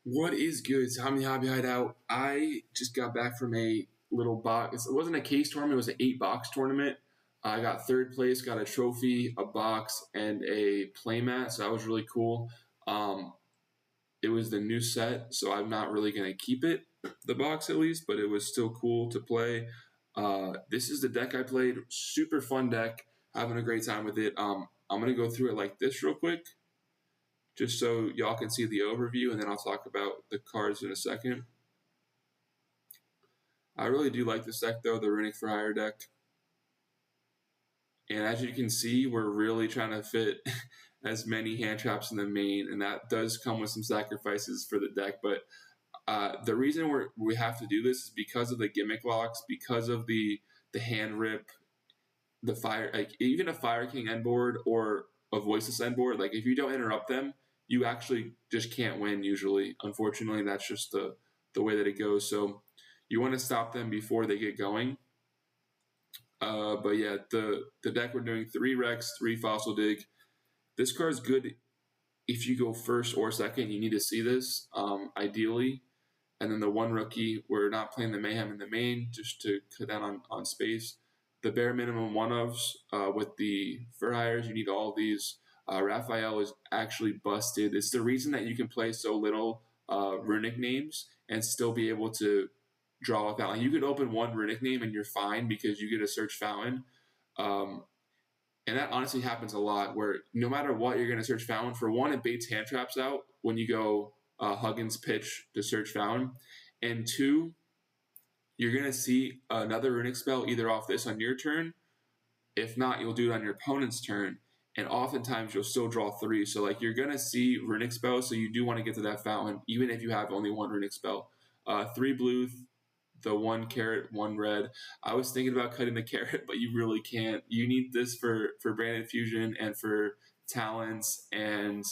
What is good? Tommy Hobby Hideout. I just got back from a little box. It wasn't a case tournament, it was an 8-box tournament. I got third place, got a trophy, a box, and a playmat, so that was really cool. It was the new set, so I'm not really going to keep it, the box at least, but it was still cool to play. This is the deck I played. Super fun deck. Having a great time with it. I'm going to go through it like this real quick, just so y'all can see the overview, and then I'll talk about the cards in a second. I really do like this deck, though, the Runick for Hire deck. And as you can see, we're really trying to fit as many hand traps in the main, and that does come with some sacrifices for the deck. But the reason we have to do this is because of the gimmick locks, because of the hand rip, the fire, like even a Fire King end board or a Voiceless end board. Like if you don't interrupt them, you actually just can't win usually. Unfortunately, that's just the way that it goes. So you want to stop them before they get going. But yeah, the deck we're doing 3 Rex, 3 Fossil Dig. This card's good if you go first or second. You need to see this, ideally. And then the 1 Rookie, we're not playing the Mayhem in the main just to cut down on space. The bare minimum 1-ofs with the for hires, you need all of these. Raphael is actually busted. It's the reason that you can play so little Runick names and still be able to draw a fountain. You could open 1 Runick name and you're fine because you get a search fountain. And that honestly happens a lot where no matter what, you're going to search fountain. For one, it baits hand traps out when you go Huggins pitch to search fountain. And 2, you're going to see another Runick spell either off this on your turn. If not, you'll do it on your opponent's turn. And oftentimes you'll still draw 3. So like you're going to see Runick spells, so you do want to get to that fountain, even if you have only 1 Runick spell. 3 blue, the 1 carrot, 1 red. I was thinking about cutting the carrot, but you really can't. You need this for Branded Fusion and for Talents and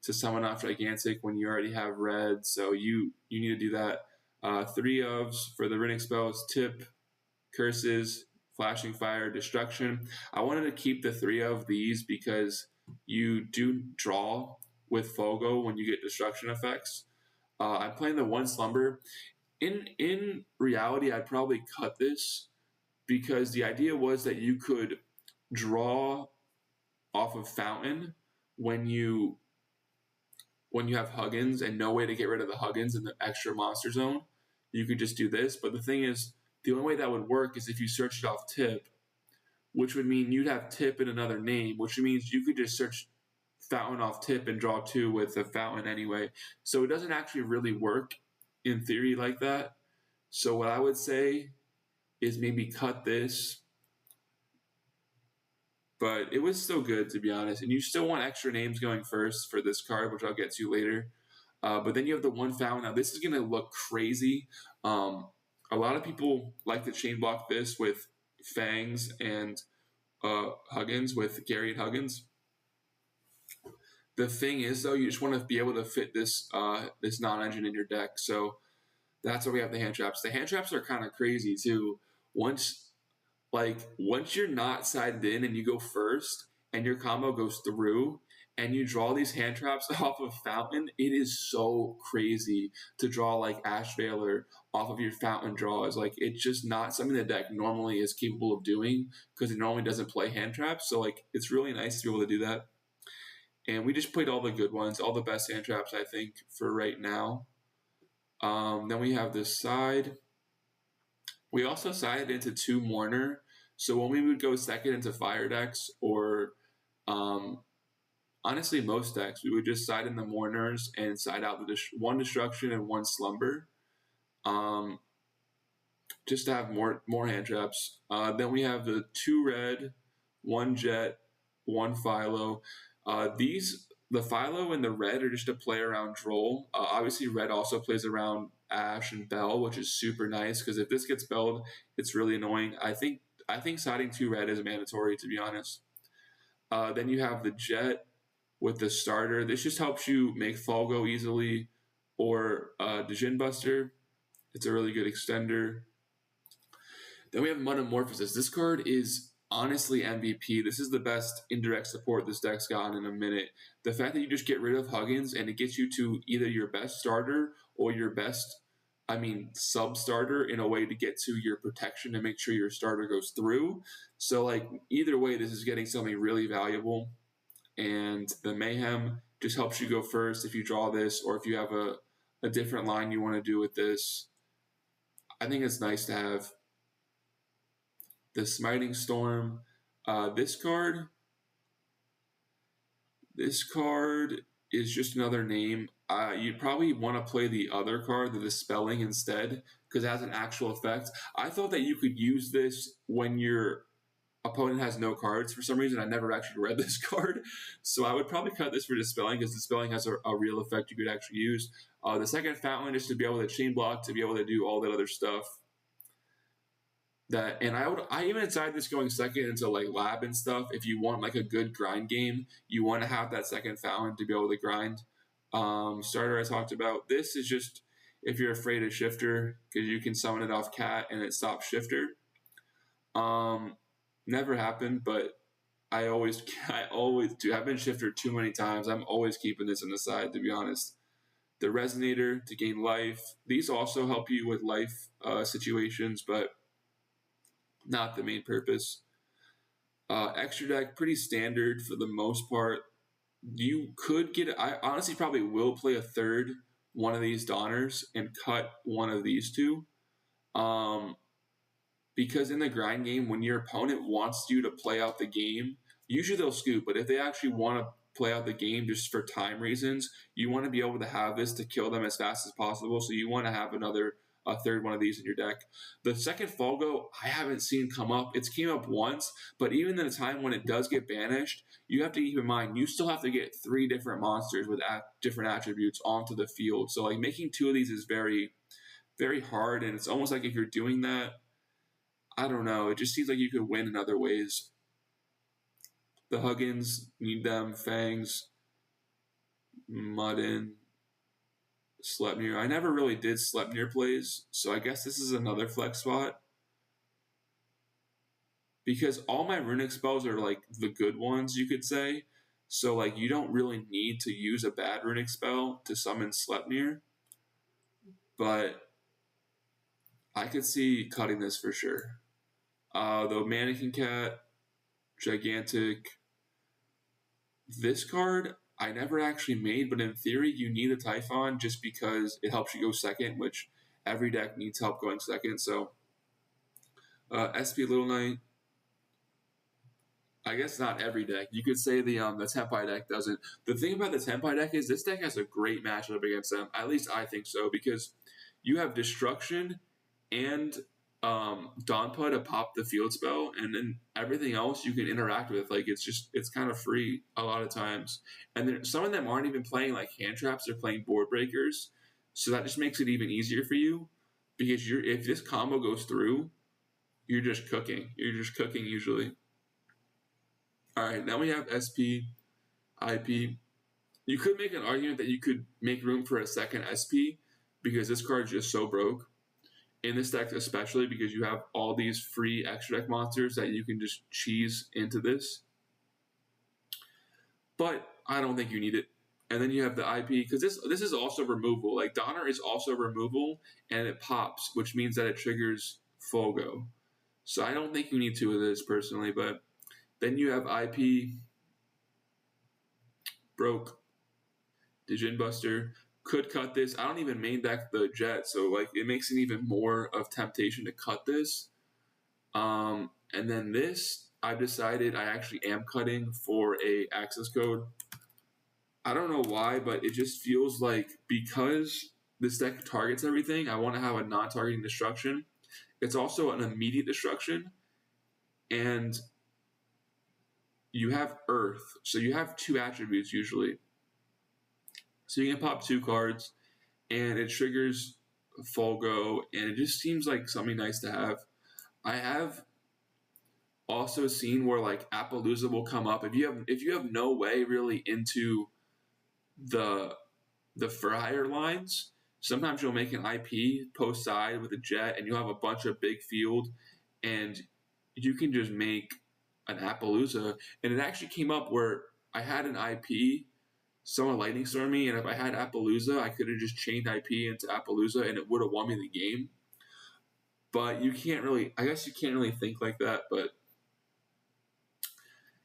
to summon off Gigantic when you already have red. So you need to do that. 3 ofs for the Runick spells, Tip, Curses, Flashing Fire, Destruction. I wanted to keep the 3 of these because you do draw with Fogo when you get destruction effects. I'm playing the 1 Slumber. In reality, I'd probably cut this because the idea was that you could draw off of Fountain when you have Huggins and no way to get rid of the Huggins in the extra monster zone. You could just do this. But the thing is, the only way that would work is if you searched off Tip, which would mean you'd have Tip in another name, which means you could just search Fountain off Tip and draw 2 with a Fountain anyway. So it doesn't actually really work in theory like that. So what I would say is maybe cut this. But it was still good, to be honest. And you still want extra names going first for this card, which I'll get to later. But then you have the 1 Fountain. Now, this is going to look crazy. A lot of people like to chain block this with Fangs and Huggins, with Gary and Huggins. The thing is, though, you just want to be able to fit this this non-engine in your deck. So that's why we have the hand traps. The hand traps are kind of crazy, too. Once you're not sided in and you go first and your combo goes through and you draw these hand traps off of Fountain, it is so crazy to draw like Ash Veiler off of your Fountain draws. Like, it's just not something the deck normally is capable of doing because it normally doesn't play hand traps. So, like, it's really nice to be able to do that. And we just played all the good ones, all the best hand traps, I think, for right now. Then we have this side. We also sided into 2 Mourner. So when we would go second into Fire decks or honestly most decks, we would just side in the Mourners and side out the 1 Destruction and 1 Slumber. Just to have more hand traps. Then we have the 2 red, 1 jet, 1 Philo. The Philo and the red are just to play around Droll. Obviously, red also plays around Ash and Bell, which is super nice because if this gets belled, it's really annoying. I think siding 2 red is mandatory, to be honest. Then you have the jet with the starter. This just helps you make Fogo easily or Djinn Buster. It's a really good extender. Then we have Metamorphosis. This card is honestly MVP. This is the best indirect support this deck's gotten in a minute. The fact that you just get rid of Huggins and it gets you to either your best starter or your best, sub starter in a way to get to your protection and make sure your starter goes through. So, like, either way, this is getting something really valuable. And the Mayhem just helps you go first if you draw this, or if you have a different line you want to do with this. I think it's nice to have the Smiting Storm. This card is just another name. You'd probably want to play the other card, the Dispelling, instead, because it has an actual effect. I thought that you could use this when your opponent has no cards. For some reason, I never actually read this card, so I would probably cut this for Dispelling, because Dispelling has a real effect you could actually use. The second Fountain is to be able to chain block, to be able to do all that other stuff. I even decided this going second into like lab and stuff. If you want like a good grind game, you want to have that second Fountain to be able to grind. Starter I talked about. This is just if you're afraid of Shifter, because you can summon it off Cat and it stops Shifter. Never happened, but I always do. I've been Shifter too many times. I'm always keeping this on the side, to be honest. The Resonator to gain life. These also help you with life situations, but not the main purpose. Extra deck, pretty standard for the most part. You could get, I honestly probably will play a third one of these Donners and cut one of these two. Because in the grind game, when your opponent wants you to play out the game, usually they'll scoop, but if they actually want to play out the game just for time reasons, you want to be able to have this to kill them as fast as possible. So you want to have a third one of these in your deck. The second Folgo, I haven't seen come up. It's came up once, but even in the time when it does get banished, you have to keep in mind, you still have to get 3 different monsters with different attributes onto the field. So like making 2 of these is very, very hard, and it's almost like if you're doing that, I don't know, it just seems like you could win in other ways. The Huggins, need them, Fangs, Muddin, Sleipnir. I never really did Sleipnir plays, so I guess this is another flex spot. Because all my Runick spells are like the good ones, you could say. So like you don't really need to use a bad Runick spell to summon Sleipnir. But I could see cutting this for sure. The Mannequin Cat, Gigantic. This card I never actually made, but in theory you need a Typhon just because it helps you go second, which every deck needs help going second. So SP Little Knight, I guess not every deck. You could say the Tempai deck doesn't. The thing about the Tempai deck is this deck has a great matchup against them. At least I think so, because you have Destruction and Donpa to pop the field spell, and then everything else you can interact with. Like it's kind of free a lot of times, and then some of them aren't even playing like Handtraps; they're playing Board Breakers, so that just makes it even easier for you, because if this combo goes through, you're just cooking. You're just cooking usually. All right, now we have SP, IP. You could make an argument that you could make room for a second SP because this card's just so broke. In this deck especially, because you have all these free extra deck monsters that you can just cheese into this. But I don't think you need it. And then you have the IP, because this is also removal. Like Donner is also removal, and it pops, which means that it triggers Folgo. So I don't think you need 2 of this personally, but then you have IP, broke, Djinn Buster. Could cut this. I don't even main deck the Jet, so like it makes it even more of temptation to cut this. And then this, I've decided I actually am cutting for a access code. I don't know why, but it just feels like because this deck targets everything, I want to have a non-targeting destruction. It's also an immediate destruction, and you have Earth, so you have 2 attributes usually. So you can pop 2 cards, and it triggers Folgo, and it just seems like something nice to have. I have also seen where like Appaloosa will come up if you have no way really into the for hire lines. Sometimes you'll make an IP post side with a Jet, and you'll have a bunch of big field, and you can just make an Appaloosa, and it actually came up where I had an IP, someone lightning stormed me, and if I had Appaloosa, I could have just chained IP into Appaloosa, and it would have won me the game. But you can't really, I guess you can't really think like that, but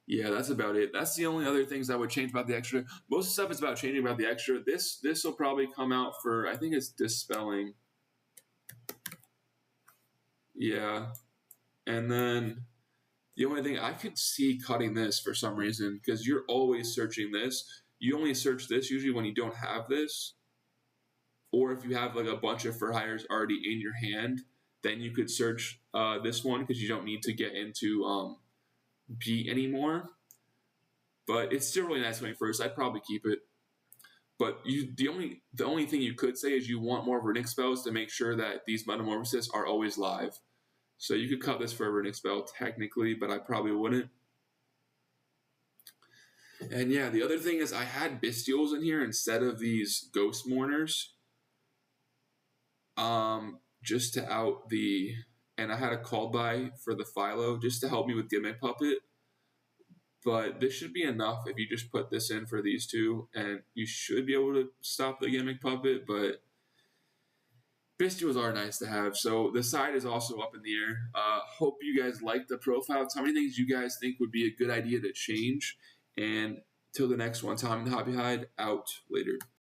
yeah, that's about it. That's the only other things I would change about the extra. Most of the stuff is about changing about the extra. This will probably come out for, I think it's Dispelling. Yeah. And then the only thing I could see cutting this for some reason, because you're always searching this. You only search this usually when you don't have this, or if you have like a bunch of for hires already in your hand, then you could search this one because you don't need to get into beat anymore. But it's still really nice going first. I'd probably keep it. But the only thing you could say is you want more Runick spells to make sure that these Metamorphosis are always live. So you could cut this for a Runick spell technically, but I probably wouldn't. And yeah, the other thing is I had Bestials in here instead of these Ghost Mourners. Just to out the, and I had a call by for the Philo just to help me with Gimmick Puppet. But this should be enough if you just put this in for these two, and you should be able to stop the Gimmick Puppet, but Bestials are nice to have. So the side is also up in the air. Hope you guys like the profile. Tell me things you guys think would be a good idea to change. And till the next one, Tom and Hobby Hide out later.